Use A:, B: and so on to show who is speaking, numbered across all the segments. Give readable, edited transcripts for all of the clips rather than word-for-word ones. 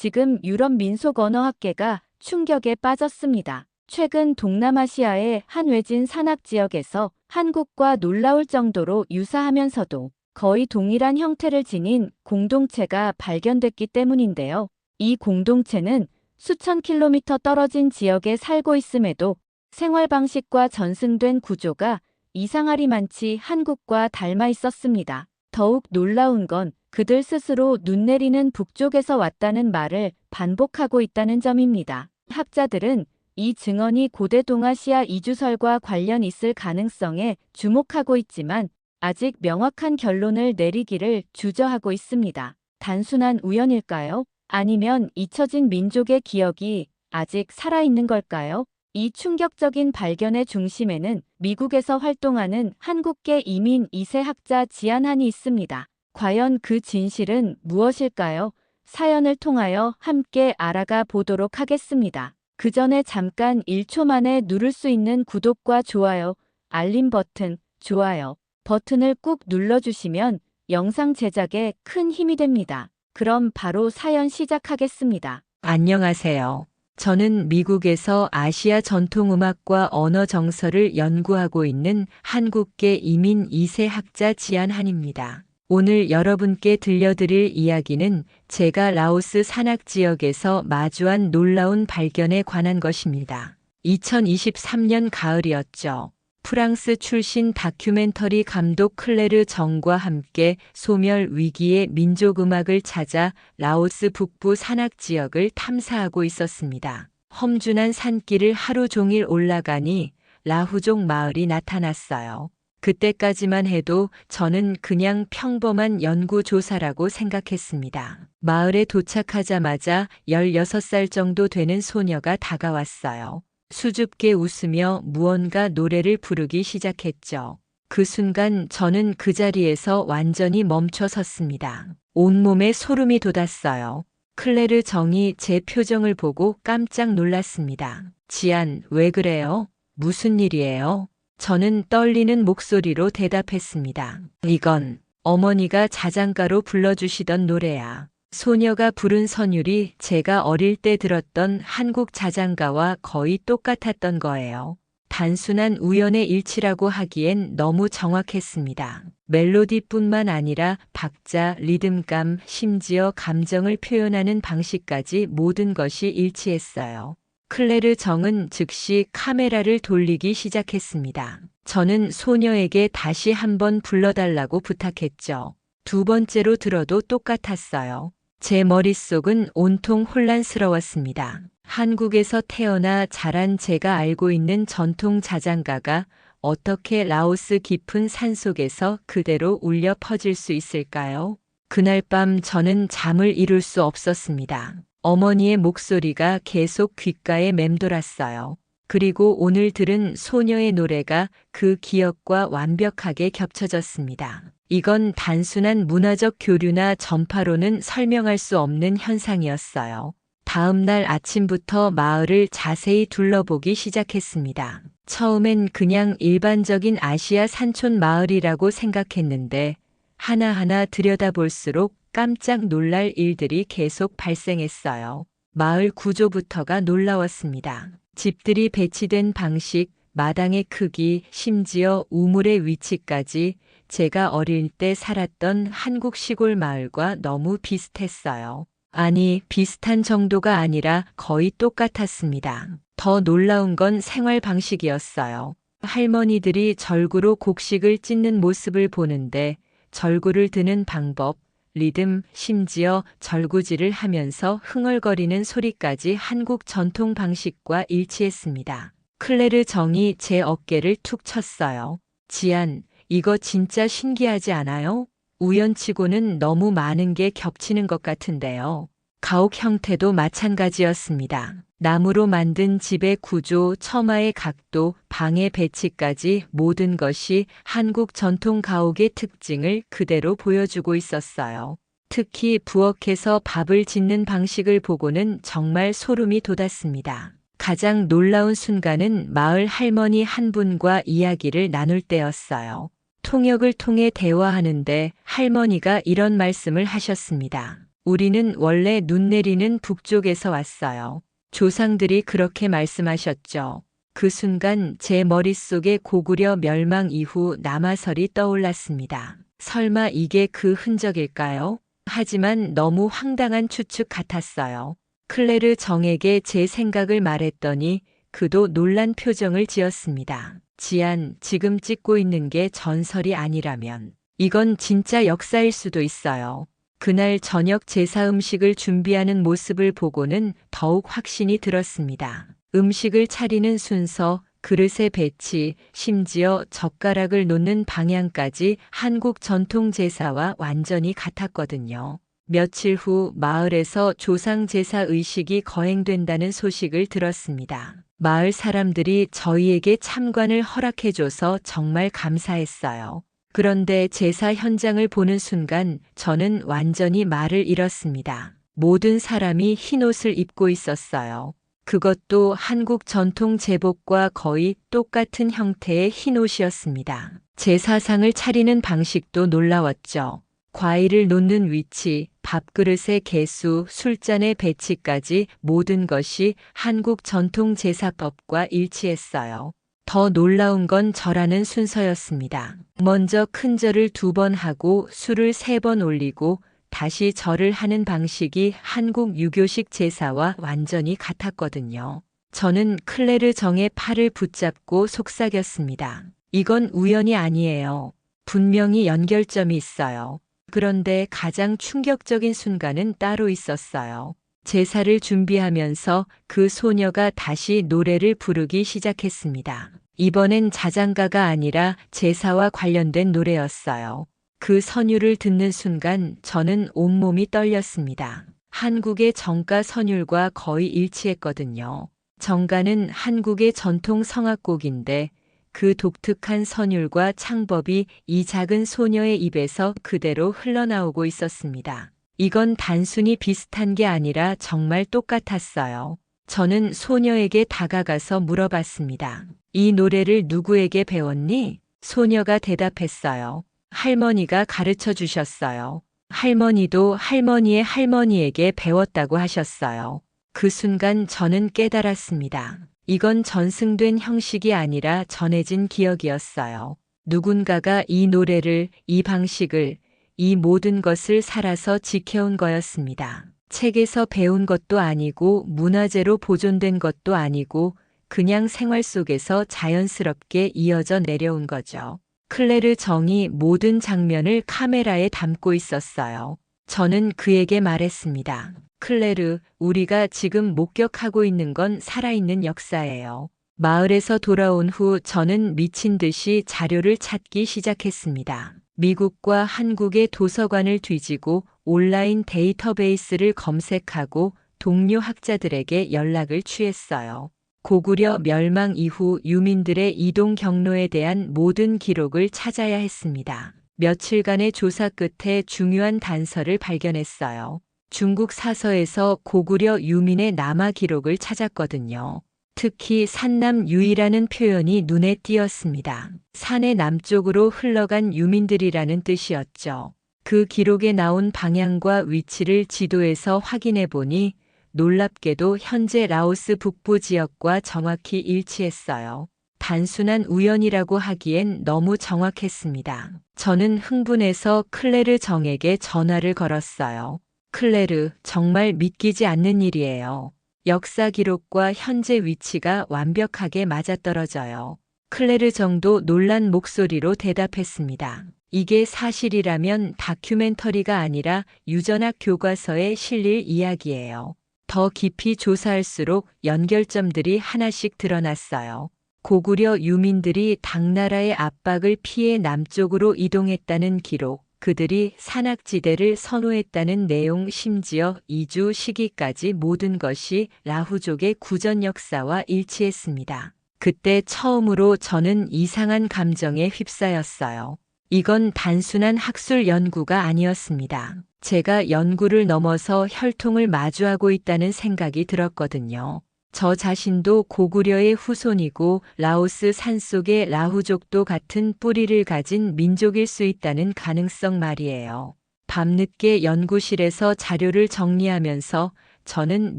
A: 지금 유럽 민속 언어학계가 충격에 빠졌습니다. 최근 동남아시아의 한 외진 산악 지역에서 한국과 놀라울 정도로 유사하면서도 거의 동일한 형태를 지닌 공동체가 발견됐기 때문인데요. 이 공동체는 수천 킬로미터 떨어진 지역에 살고 있음에도 생활 방식과 전승된 구조가 이상하리만치 한국과 닮아 있었습니다. 더욱 놀라운 건 그들 스스로 눈 내리는 북쪽에서 왔다는 말을 반복하고 있다는 점입니다. 학자들은 이 증언이 고대 동아시아 이주설과 관련 있을 가능성에 주목하고 있지만 아직 명확한 결론을 내리기를 주저하고 있습니다. 단순한 우연일까요? 아니면 잊혀진 민족의 기억이 아직 살아있는 걸까요? 이 충격적인 발견의 중심에는 미국에서 활동하는 한국계 이민 2세 학자 지안한이 있습니다. 과연 그 진실은 무엇일까요? 사연을 통하여 함께 알아가 보도록 하겠습니다. 그 전에 잠깐 1초 만에 누를 수 있는 구독과 좋아요, 알림 버튼, 좋아요 버튼을 꾹 눌러주시면 영상 제작에 큰 힘이 됩니다. 그럼 바로 사연 시작하겠습니다.
B: 안녕하세요. 저는 미국에서 아시아 전통음악과 언어 정서를 연구하고 있는 한국계 이민 2세 학자 지안한입니다. 오늘 여러분께 들려드릴 이야기는 제가 라오스 산악 지역에서 마주한 놀라운 발견에 관한 것입니다. 2023년 가을이었죠. 프랑스 출신 다큐멘터리 감독 클레르 정과 함께 소멸 위기의 민족음악을 찾아 라오스 북부 산악 지역을 탐사하고 있었습니다. 험준한 산길을 하루 종일 올라가니 라후족 마을이 나타났어요. 그때까지만 해도 저는 그냥 평범한 연구조사라고 생각했습니다. 마을에 도착하자마자 16살 정도 되는 소녀가 다가왔어요. 수줍게 웃으며 무언가 노래를 부르기 시작했죠. 그 순간 저는 그 자리에서 완전히 멈춰 섰습니다. 온몸에 소름이 돋았어요. 클레르 정이 제 표정을 보고 깜짝 놀랐습니다. 지안, 왜 그래요? 무슨 일이에요? 저는 떨리는 목소리로 대답했습니다. 이건 어머니가 자장가로 불러주시던 노래야. 소녀가 부른 선율이 제가 어릴 때 들었던 한국 자장가와 거의 똑같았던 거예요. 단순한 우연의 일치라고 하기엔 너무 정확했습니다. 멜로디뿐만 아니라 박자, 리듬감, 심지어 감정을 표현하는 방식까지 모든 것이 일치했어요. 클레르 정은 즉시 카메라를 돌리기 시작했습니다. 저는 소녀에게 다시 한번 불러달라고 부탁했죠. 두 번째로 들어도 똑같았어요. 제 머릿속은 온통 혼란스러웠습니다. 한국에서 태어나 자란 제가 알고 있는 전통 자장가가 어떻게 라오스 깊은 산속에서 그대로 울려 퍼질 수 있을까요? 그날 밤 저는 잠을 이룰 수 없었습니다. 어머니의 목소리가 계속 귓가에 맴돌았어요. 그리고 오늘 들은 소녀의 노래가 그 기억과 완벽하게 겹쳐졌습니다. 이건 단순한 문화적 교류나 전파로는 설명할 수 없는 현상이었어요. 다음 날 아침부터 마을을 자세히 둘러보기 시작했습니다. 처음엔 그냥 일반적인 아시아 산촌 마을이라고 생각했는데 하나하나 들여다볼수록 깜짝 놀랄 일들이 계속 발생했어요. 마을 구조부터가 놀라웠습니다. 집들이 배치된 방식, 마당의 크기, 심지어 우물의 위치까지 제가 어릴 때 살았던 한국 시골 마을과 너무 비슷했어요. 아니, 비슷한 정도가 아니라 거의 똑같았습니다. 더 놀라운 건 생활 방식이었어요. 할머니들이 절구로 곡식을 찢는 모습을 보는데 절구를 드는 방법, 리듬, 심지어 절구질을 하면서 흥얼거리는 소리까지 한국 전통 방식과 일치했습니다. 클레르 정이 제 어깨를 툭 쳤어요. 지안, 이거 진짜 신기하지 않아요? 우연치고는 너무 많은 게 겹치는 것 같은데요. 가옥 형태도 마찬가지였습니다. 나무로 만든 집의 구조, 처마의 각도, 방의 배치까지 모든 것이 한국 전통 가옥의 특징을 그대로 보여주고 있었어요. 특히 부엌에서 밥을 짓는 방식을 보고는 정말 소름이 돋았습니다. 가장 놀라운 순간은 마을 할머니 한 분과 이야기를 나눌 때였어요. 통역을 통해 대화하는데 할머니가 이런 말씀을 하셨습니다. 우리는 원래 눈 내리는 북쪽에서 왔어요. 조상들이 그렇게 말씀하셨죠. 그 순간 제 머릿속에 고구려 멸망 이후 남아설이 떠올랐습니다. 설마 이게 그 흔적일까요? 하지만 너무 황당한 추측 같았어요. 클레르 정에게 제 생각을 말했더니 그도 놀란 표정을 지었습니다. 지안, 지금 찍고 있는 게 전설이 아니라면 이건 진짜 역사일 수도 있어요. 그날 저녁 제사 음식을 준비하는 모습을 보고는 더욱 확신이 들었습니다. 음식을 차리는 순서, 그릇의 배치, 심지어 젓가락을 놓는 방향까지 한국 전통 제사와 완전히 같았거든요. 며칠 후 마을에서 조상 제사 의식이 거행된다는 소식을 들었습니다. 마을 사람들이 저희에게 참관을 허락해줘서 정말 감사했어요. 그런데 제사 현장을 보는 순간 저는 완전히 말을 잃었습니다. 모든 사람이 흰옷을 입고 있었어요. 그것도 한국 전통 제복과 거의 똑같은 형태의 흰옷이었습니다. 제사상을 차리는 방식도 놀라웠죠. 과일을 놓는 위치, 밥그릇의 개수, 술잔의 배치까지 모든 것이 한국 전통 제사법과 일치했어요. 더 놀라운 건 절하는 순서였습니다. 먼저 큰 절을 2번 하고 술을 3번 올리고 다시 절을 하는 방식이 한국 유교식 제사와 완전히 같았거든요. 저는 클레르 정의 팔을 붙잡고 속삭였습니다. 이건 우연이 아니에요. 분명히 연결점이 있어요. 그런데 가장 충격적인 순간은 따로 있었어요. 제사를 준비하면서 그 소녀가 다시 노래를 부르기 시작했습니다. 이번엔 자장가가 아니라 제사와 관련된 노래였어요. 그 선율을 듣는 순간 저는 온몸이 떨렸습니다. 한국의 정가 선율과 거의 일치했거든요. 정가는 한국의 전통 성악곡인데 그 독특한 선율과 창법이 이 작은 소녀의 입에서 그대로 흘러나오고 있었습니다. 이건 단순히 비슷한 게 아니라 정말 똑같았어요. 저는 소녀에게 다가가서 물어봤습니다. 이 노래를 누구에게 배웠니? 소녀가 대답했어요. 할머니가 가르쳐 주셨어요. 할머니도 할머니의 할머니에게 배웠다고 하셨어요. 그 순간 저는 깨달았습니다. 이건 전승된 형식이 아니라 전해진 기억이었어요. 누군가가 이 노래를, 이 방식을, 이 모든 것을 살아서 지켜온 거였습니다. 책에서 배운 것도 아니고 문화재로 보존된 것도 아니고 그냥 생활 속에서 자연스럽게 이어져 내려온 거죠. 클레르 정이 모든 장면을 카메라에 담고 있었어요. 저는 그에게 말했습니다. 클레르, 우리가 지금 목격하고 있는 건 살아있는 역사예요. 마을에서 돌아온 후 저는 미친 듯이 자료를 찾기 시작했습니다. 미국과 한국의 도서관을 뒤지고 온라인 데이터베이스를 검색하고 동료 학자들에게 연락을 취했어요. 고구려 멸망 이후 유민들의 이동 경로에 대한 모든 기록을 찾아야 했습니다. 며칠간의 조사 끝에 중요한 단서를 발견했어요. 중국 사서에서 고구려 유민의 남아 기록을 찾았거든요. 특히 산남유이라는 표현이 눈에 띄었습니다. 산의 남쪽으로 흘러간 유민들이라는 뜻이었죠. 그 기록에 나온 방향과 위치를 지도에서 확인해 보니 놀랍게도 현재 라오스 북부 지역과 정확히 일치했어요. 단순한 우연이라고 하기엔 너무 정확했습니다. 저는 흥분해서 클레르 정에게 전화를 걸었어요. 클레르, 정말 믿기지 않는 일이에요. 역사 기록과 현재 위치가 완벽하게 맞아떨어져요. 클레르 정도 놀란 목소리로 대답했습니다. 이게 사실이라면 다큐멘터리가 아니라 유전학 교과서에 실릴 이야기예요. 더 깊이 조사할수록 연결점들이 하나씩 드러났어요. 고구려 유민들이 당나라의 압박을 피해 남쪽으로 이동했다는 기록, 그들이 산악지대를 선호했다는 내용, 심지어 이주 시기까지 모든 것이 라후족의 구전 역사와 일치했습니다. 그때 처음으로 저는 이상한 감정에 휩싸였어요. 이건 단순한 학술 연구가 아니었습니다. 제가 연구를 넘어서 혈통을 마주하고 있다는 생각이 들었거든요. 저 자신도 고구려의 후손이고 라오스 산속의 라후족도 같은 뿌리를 가진 민족일 수 있다는 가능성 말이에요. 밤늦게 연구실에서 자료를 정리하면서 저는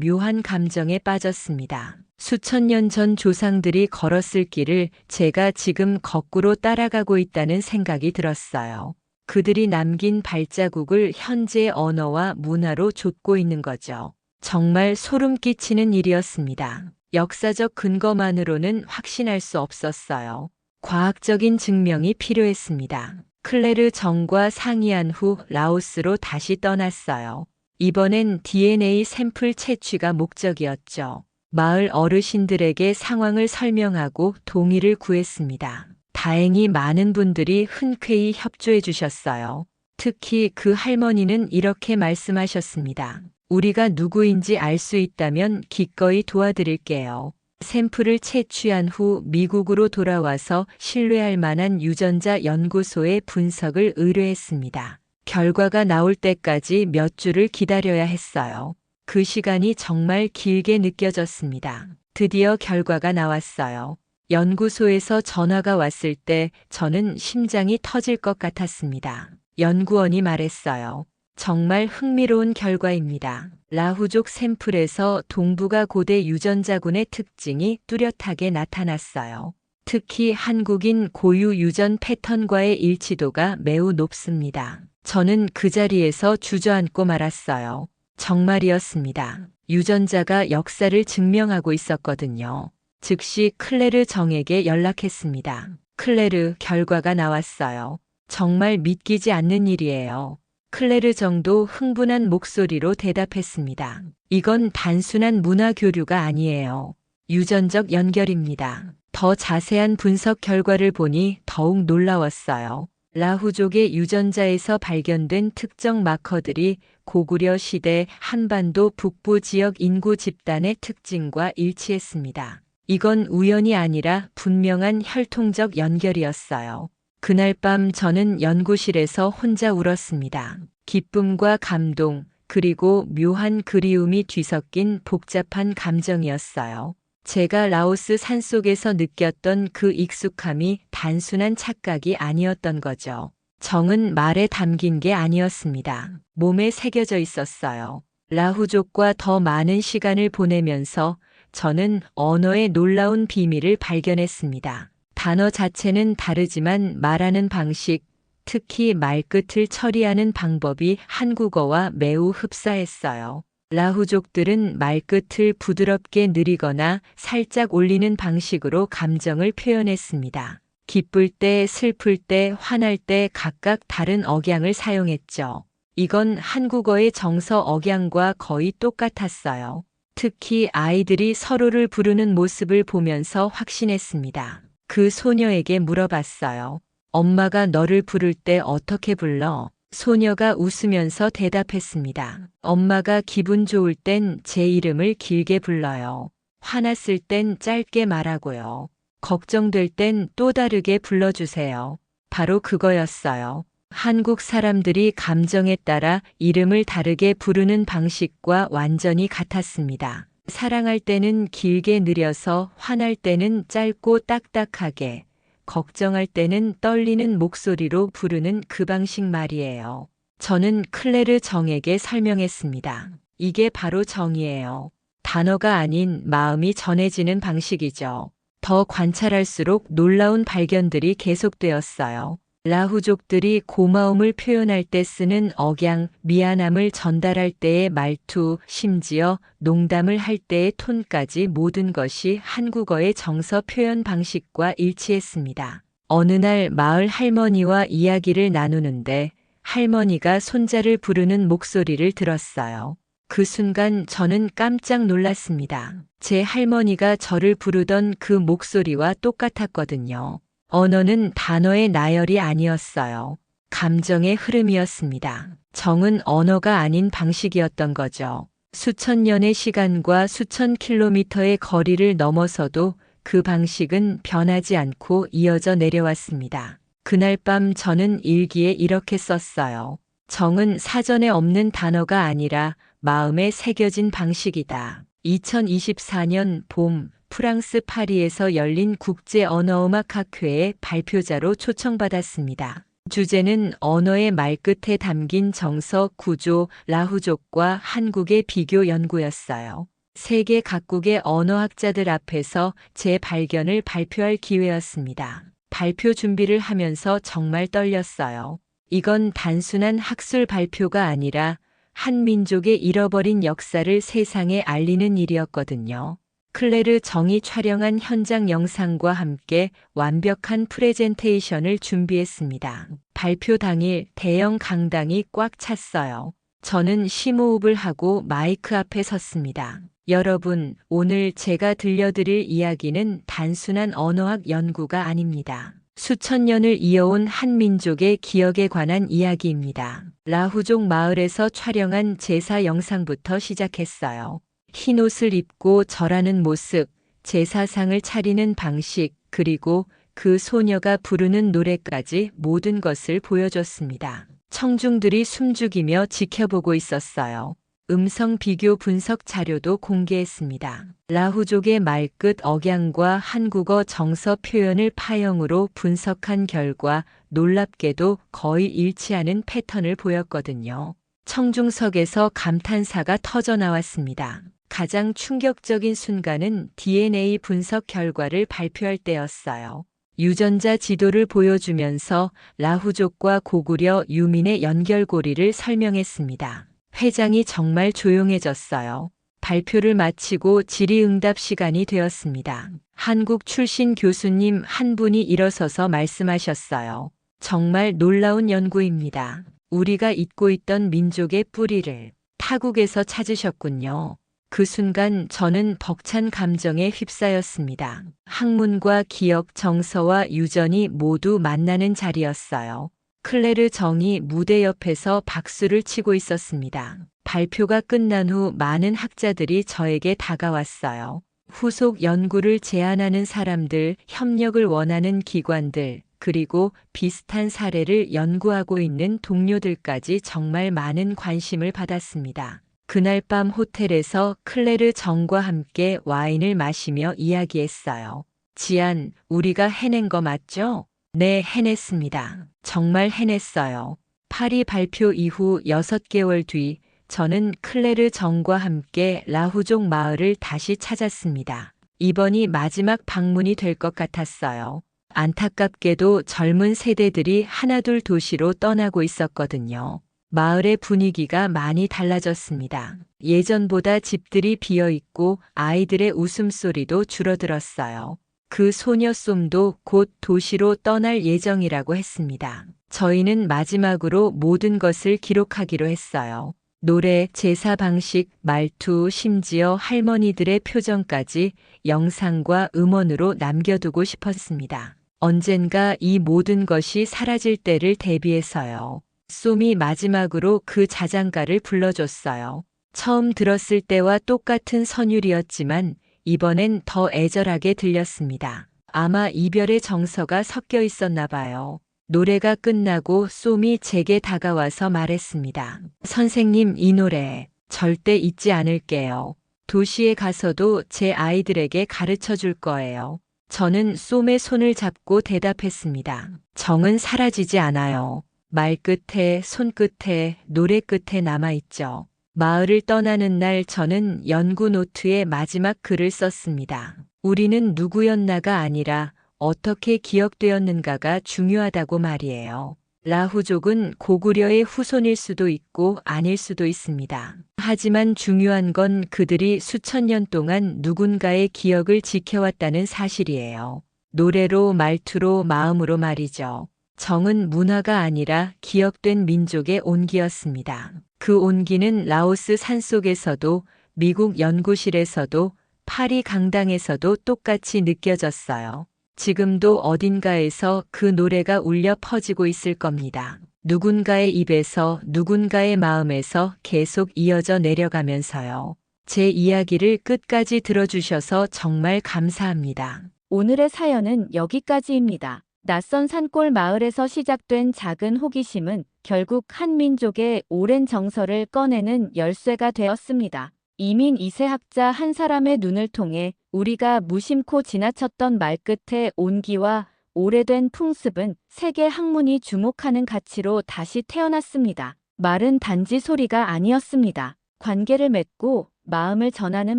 B: 묘한 감정에 빠졌습니다. 수천 년 전 조상들이 걸었을 길을 제가 지금 거꾸로 따라가고 있다는 생각이 들었어요. 그들이 남긴 발자국을 현재의 언어와 문화로 좇고 있는 거죠. 정말 소름 끼치는 일이었습니다. 역사적 근거만으로는 확신할 수 없었어요. 과학적인 증명이 필요했습니다. 클레르 정과 상의한 후 라오스로 다시 떠났어요. 이번엔 DNA 샘플 채취가 목적이었죠. 마을 어르신들에게 상황을 설명하고 동의를 구했습니다. 다행히 많은 분들이 흔쾌히 협조해 주셨어요. 특히 그 할머니는 이렇게 말씀하셨습니다. 우리가 누구인지 알 수 있다면 기꺼이 도와드릴게요. 샘플을 채취한 후 미국으로 돌아와서 신뢰할 만한 유전자 연구소에 분석을 의뢰했습니다. 결과가 나올 때까지 몇 주를 기다려야 했어요. 그 시간이 정말 길게 느껴졌습니다. 드디어 결과가 나왔어요. 연구소에서 전화가 왔을 때 저는 심장이 터질 것 같았습니다. 연구원이 말했어요. 정말 흥미로운 결과입니다. 라후족 샘플에서 동북아 고대 유전자군의 특징이 뚜렷하게 나타났어요. 특히 한국인 고유 유전 패턴과의 일치도가 매우 높습니다. 저는 그 자리에서 주저앉고 말았어요. 정말이었습니다. 유전자가 역사를 증명하고 있었거든요. 즉시 클레르 정에게 연락했습니다. 클레르, 결과가 나왔어요. 정말 믿기지 않는 일이에요. 클레르 정도 흥분한 목소리로 대답했습니다. 이건 단순한 문화 교류가 아니에요. 유전적 연결입니다. 더 자세한 분석 결과를 보니 더욱 놀라웠어요. 라후족의 유전자에서 발견된 특정 마커들이 고구려 시대 한반도 북부 지역 인구 집단의 특징과 일치했습니다. 이건 우연이 아니라 분명한 혈통적 연결이었어요. 그날 밤 저는 연구실에서 혼자 울었습니다. 기쁨과 감동, 그리고 묘한 그리움이 뒤섞인 복잡한 감정이었어요. 제가 라오스 산속에서 느꼈던 그 익숙함이 단순한 착각이 아니었던 거죠. 정은 말에 담긴 게 아니었습니다. 몸에 새겨져 있었어요. 라후족과 더 많은 시간을 보내면서 저는 언어의 놀라운 비밀을 발견했습니다. 단어 자체는 다르지만 말하는 방식, 특히 말끝을 처리하는 방법이 한국어와 매우 흡사했어요. 라후족들은 말끝을 부드럽게 느리거나 살짝 올리는 방식으로 감정을 표현했습니다. 기쁠 때, 슬플 때, 화날 때 각각 다른 억양을 사용했죠. 이건 한국어의 정서 억양과 거의 똑같았어요. 특히 아이들이 서로를 부르는 모습을 보면서 확신했습니다. 그 소녀에게 물어봤어요. 엄마가 너를 부를 때 어떻게 불러? 소녀가 웃으면서 대답했습니다. 엄마가 기분 좋을 땐 제 이름을 길게 불러요. 화났을 땐 짧게 말하고요. 걱정될 땐 또 다르게 불러주세요. 바로 그거였어요. 한국 사람들이 감정에 따라 이름을 다르게 부르는 방식과 완전히 같았습니다. 사랑할 때는 길게 느려서, 화날 때는 짧고 딱딱하게, 걱정할 때는 떨리는 목소리로 부르는 그 방식 말이에요. 저는 클레르 정에게 설명했습니다. 이게 바로 정이에요. 단어가 아닌 마음이 전해지는 방식이죠. 더 관찰할수록 놀라운 발견들이 계속되었어요. 라후족들이 고마움을 표현할 때 쓰는 억양, 미안함을 전달할 때의 말투, 심지어 농담을 할 때의 톤까지 모든 것이 한국어의 정서 표현 방식과 일치했습니다. 어느 날 마을 할머니와 이야기를 나누는데 할머니가 손자를 부르는 목소리를 들었어요. 그 순간 저는 깜짝 놀랐습니다. 제 할머니가 저를 부르던 그 목소리와 똑같았거든요. 언어는 단어의 나열이 아니었어요. 감정의 흐름이었습니다. 정은 언어가 아닌 방식이었던 거죠. 수천 년의 시간과 수천 킬로미터의 거리를 넘어서도 그 방식은 변하지 않고 이어져 내려왔습니다. 그날 밤 저는 일기에 이렇게 썼어요. 정은 사전에 없는 단어가 아니라 마음에 새겨진 방식이다. 2024년 봄, 프랑스 파리에서 열린 국제 언어음악 학회에 발표자로 초청받았습니다. 주제는 언어의 말끝에 담긴 정서, 구조, 라후족과 한국의 비교 연구였어요. 세계 각국의 언어학자들 앞에서 제 발견을 발표할 기회였습니다. 발표 준비를 하면서 정말 떨렸어요. 이건 단순한 학술 발표가 아니라 한 민족의 잃어버린 역사를 세상에 알리는 일이었거든요. 클레르 정이 촬영한 현장 영상과 함께 완벽한 프레젠테이션을 준비했습니다. 발표 당일 대형 강당이 꽉 찼어요. 저는 심호흡을 하고 마이크 앞에 섰습니다. 여러분, 오늘 제가 들려드릴 이야기는 단순한 언어학 연구가 아닙니다. 수천 년을 이어온 한 민족의 기억에 관한 이야기입니다. 라후족 마을에서 촬영한 제사 영상부터 시작했어요. 흰 옷을 입고 절하는 모습, 제사상을 차리는 방식, 그리고 그 소녀가 부르는 노래까지 모든 것을 보여줬습니다. 청중들이 숨죽이며 지켜보고 있었어요. 음성 비교 분석 자료도 공개했습니다. 라후족의 말끝 억양과 한국어 정서 표현을 파형으로 분석한 결과 놀랍게도 거의 일치하는 패턴을 보였거든요. 청중석에서 감탄사가 터져 나왔습니다. 가장 충격적인 순간은 DNA 분석 결과를 발표할 때였어요. 유전자 지도를 보여주면서 라후족과 고구려 유민의 연결고리를 설명했습니다. 회장이 정말 조용해졌어요. 발표를 마치고 질의응답 시간이 되었습니다. 한국 출신 교수님 한 분이 일어서서 말씀하셨어요. 정말 놀라운 연구입니다. 우리가 잊고 있던 민족의 뿌리를 타국에서 찾으셨군요. 그 순간 저는 벅찬 감정에 휩싸였습니다. 학문과 기억, 정서와 유전이 모두 만나는 자리였어요. 클레르 정이 무대 옆에서 박수를 치고 있었습니다. 발표가 끝난 후 많은 학자들이 저에게 다가왔어요. 후속 연구를 제안하는 사람들, 협력을 원하는 기관들, 그리고 비슷한 사례를 연구하고 있는 동료들까지 정말 많은 관심을 받았습니다. 그날 밤 호텔에서 클레르 정과 함께 와인을 마시며 이야기했어요. 지안, 우리가 해낸 거 맞죠? 네, 해냈습니다. 정말 해냈어요. 파리 발표 이후 6개월 뒤, 저는 클레르 정과 함께 라후족 마을을 다시 찾았습니다. 이번이 마지막 방문이 될 것 같았어요. 안타깝게도 젊은 세대들이 하나둘 도시로 떠나고 있었거든요. 마을의 분위기가 많이 달라졌습니다. 예전보다 집들이 비어있고 아이들의 웃음소리도 줄어들었어요. 그 소녀 쏨도 곧 도시로 떠날 예정이라고 했습니다. 저희는 마지막으로 모든 것을 기록하기로 했어요. 노래, 제사 방식, 말투, 심지어 할머니들의 표정까지 영상과 음원으로 남겨두고 싶었습니다. 언젠가 이 모든 것이 사라질 때를 대비해서요. 쏨이 마지막으로 그 자장가를 불러줬어요. 처음 들었을 때와 똑같은 선율이었지만 이번엔 더 애절하게 들렸습니다. 아마 이별의 정서가 섞여 있었나 봐요. 노래가 끝나고 쏨이 제게 다가와서 말했습니다. 선생님, 이 노래 절대 잊지 않을게요. 도시에 가서도 제 아이들에게 가르쳐 줄 거예요. 저는 쏨의 손을 잡고 대답했습니다. 정은 사라지지 않아요. 말 끝에, 손끝에, 노래 끝에 남아있죠. 마을을 떠나는 날 저는 연구 노트에 마지막 글을 썼습니다. 우리는 누구였나가 아니라 어떻게 기억되었는가가 중요하다고 말이에요. 라후족은 고구려의 후손일 수도 있고 아닐 수도 있습니다. 하지만 중요한 건 그들이 수천 년 동안 누군가의 기억을 지켜왔다는 사실이에요. 노래로, 말투로, 마음으로 말이죠. 정은 문화가 아니라 기억된 민족의 온기였습니다. 그 온기는 라오스 산속에서도, 미국 연구실에서도, 파리 강당에서도 똑같이 느껴졌어요. 지금도 어딘가에서 그 노래가 울려 퍼지고 있을 겁니다. 누군가의 입에서, 누군가의 마음에서 계속 이어져 내려가면서요. 제 이야기를 끝까지 들어주셔서 정말 감사합니다.
A: 오늘의 사연은 여기까지입니다. 낯선 산골 마을에서 시작된 작은 호기심은 결국 한 민족의 오랜 정서를 꺼내는 열쇠가 되었습니다. 이민 2세 학자 한 사람의 눈을 통해 우리가 무심코 지나쳤던 말끝의 온기와 오래된 풍습은 세계 학문이 주목하는 가치로 다시 태어났습니다. 말은 단지 소리가 아니었습니다. 관계를 맺고 마음을 전하는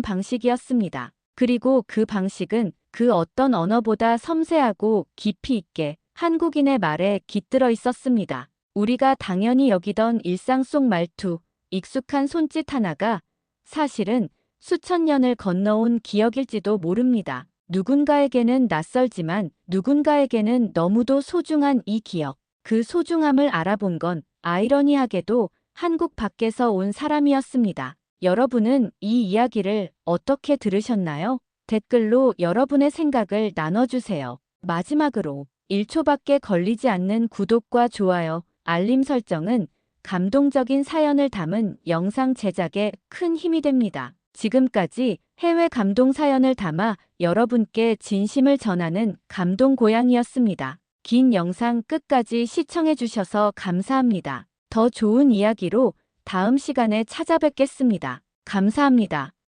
A: 방식이었습니다. 그리고 그 방식은 그 어떤 언어보다 섬세하고 깊이 있게 한국인의 말에 깃들어 있었습니다. 우리가 당연히 여기던 일상 속 말투, 익숙한 손짓 하나가 사실은 수천 년을 건너온 기억일지도 모릅니다. 누군가에게는 낯설지만 누군가에게는 너무도 소중한 이 기억. 그 소중함을 알아본 건 아이러니하게도 한국 밖에서 온 사람이었습니다. 여러분은 이 이야기를 어떻게 들으셨나요? 댓글로 여러분의 생각을 나눠주세요. 마지막으로 1초밖에 걸리지 않는 구독과 좋아요, 알림 설정은 감동적인 사연을 담은 영상 제작에 큰 힘이 됩니다. 지금까지 해외 감동 사연을 담아 여러분께 진심을 전하는 감동 고양이였습니다. 긴 영상 끝까지 시청해주셔서 감사합니다. 더 좋은 이야기로 다음 시간에 찾아뵙겠습니다. 감사합니다.